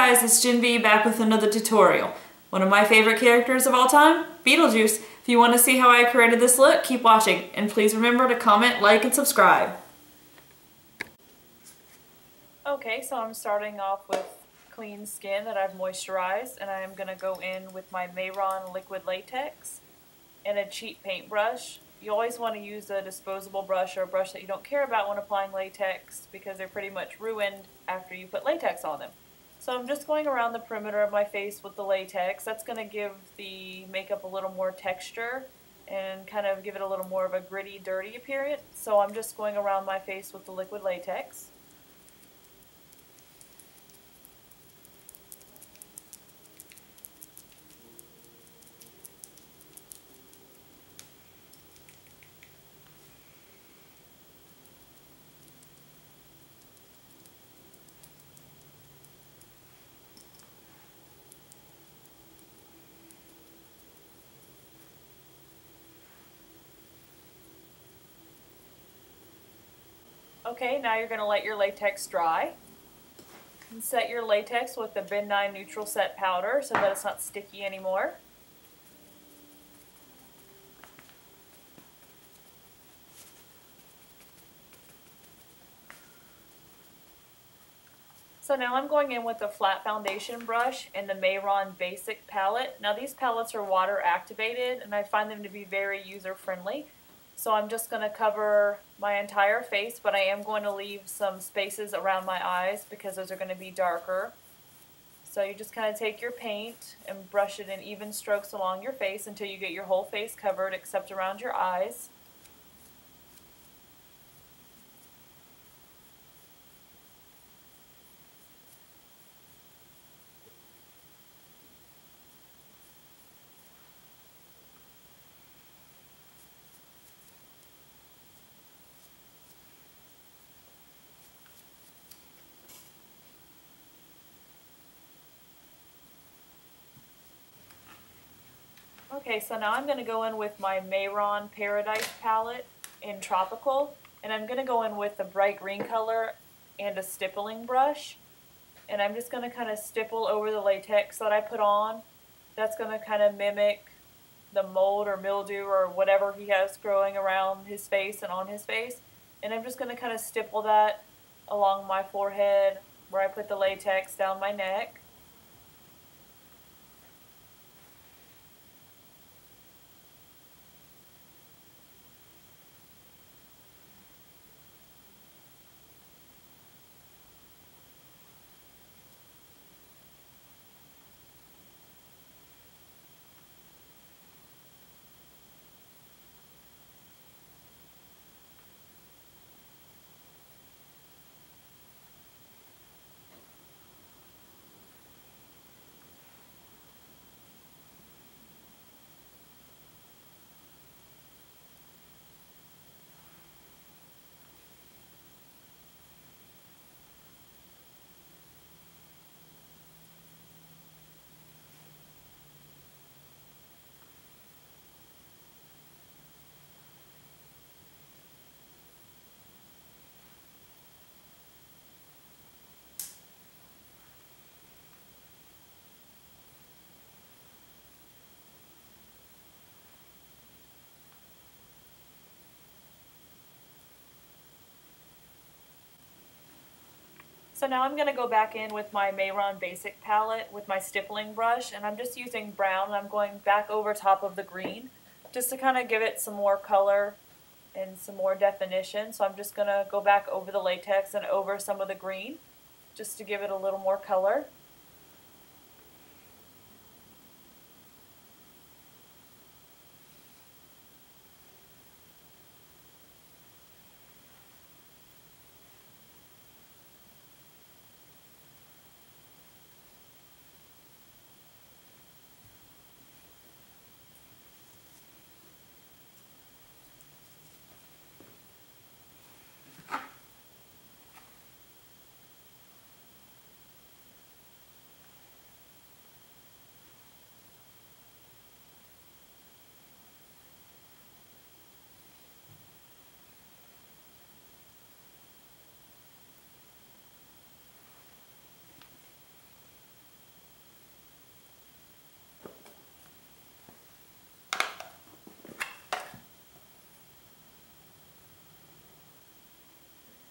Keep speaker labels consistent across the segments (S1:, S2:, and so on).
S1: guys, it's Jin B back with another tutorial. One of my favorite characters of all time, Beetlejuice. If you want to see how I created this look, keep watching. And please remember to comment, like, and subscribe. Okay, so I'm starting off with clean skin that I've moisturized, and I'm going to go in with my Mayron liquid latex and a cheap paintbrush. You always want to use a disposable brush or a brush that you don't care about when applying latex because they're pretty much ruined after you put latex on them. So I'm just going around the perimeter of my face with the latex. That's going to give the makeup a little more texture and kind of give it a little more of a gritty, dirty appearance. So I'm just going around my face with the liquid latex. Okay, now you're going to let your latex dry. And set your latex with the Ben 9 Neutral Set powder so that it's not sticky anymore. So now I'm going in with a flat foundation brush and the Mayron Basic palette. Now these palettes are water activated and I find them to be very user friendly. So I'm just going to cover my entire face, but I am going to leave some spaces around my eyes because those are going to be darker. So you just kind of take your paint and brush it in even strokes along your face until you get your whole face covered except around your eyes. Okay, so now I'm going to go in with my Mayron Paradise palette in Tropical, and I'm going to go in with the bright green color and a stippling brush, and I'm just going to kind of stipple over the latex that I put on. That's going to kind of mimic the mold or mildew or whatever he has growing around his face and on his face, and I'm just going to kind of stipple that along my forehead where I put the latex down my neck. So now I'm going to go back in with my Mayron Basic palette with my stippling brush, and I'm just using brown, and I'm going back over top of the green just to kind of give it some more color and some more definition. So I'm just going to go back over the latex and over some of the green just to give it a little more color.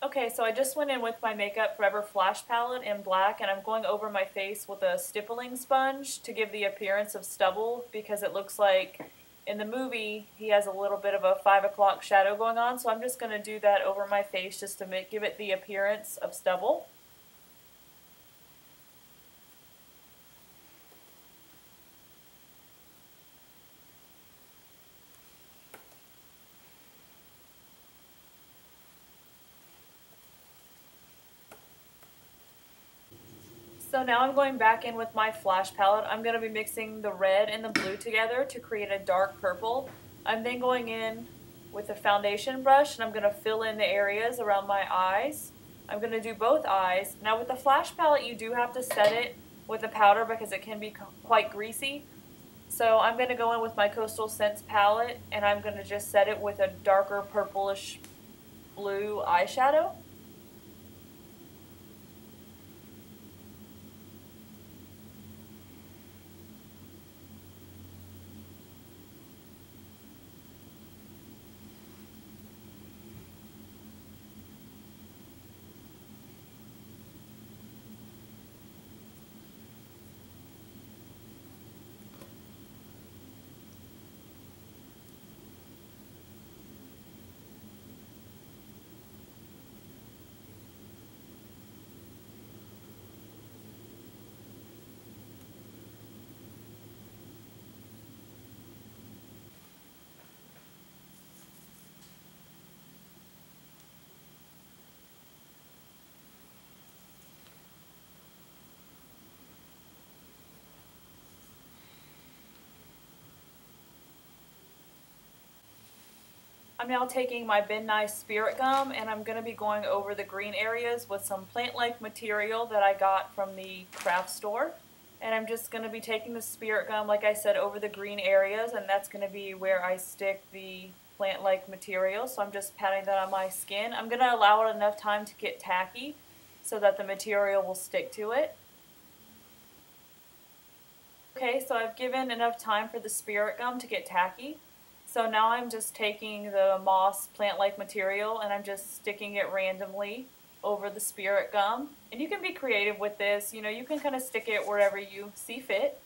S1: Okay, so I just went in with my Makeup Forever Flash Palette in black, and I'm going over my face with a stippling sponge to give the appearance of stubble, because it looks like in the movie he has a little bit of a 5 o'clock shadow going on, so I'm just going to do that over my face just to give it the appearance of stubble. So now I'm going back in with my flash palette. I'm going to be mixing the red and the blue together to create a dark purple. I'm then going in with a foundation brush and I'm going to fill in the areas around my eyes. I'm going to do both eyes. Now with the flash palette you do have to set it with a powder because it can be quite greasy. So I'm going to go in with my Coastal Scents palette and I'm going to just set it with a darker purplish blue eyeshadow. I'm now taking my Ben Nye Spirit Gum and I'm going to be going over the green areas with some plant-like material that I got from the craft store. And I'm just going to be taking the Spirit Gum, like I said, over the green areas, and that's going to be where I stick the plant-like material. So I'm just patting that on my skin. I'm going to allow it enough time to get tacky so that the material will stick to it. Okay, so I've given enough time for the Spirit Gum to get tacky. So now I'm just taking the moss plant-like material and I'm just sticking it randomly over the Spirit Gum. And you can be creative with this, you know, you can kind of stick it wherever you see fit.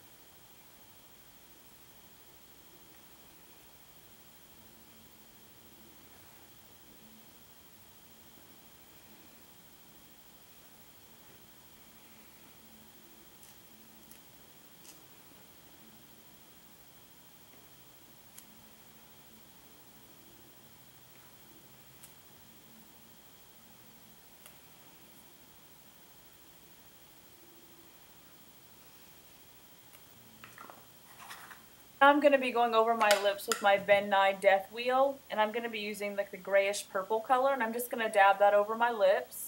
S1: I'm going to be going over my lips with my Ben Nye Death Wheel, and I'm going to be using like the grayish purple color, and I'm just going to dab that over my lips.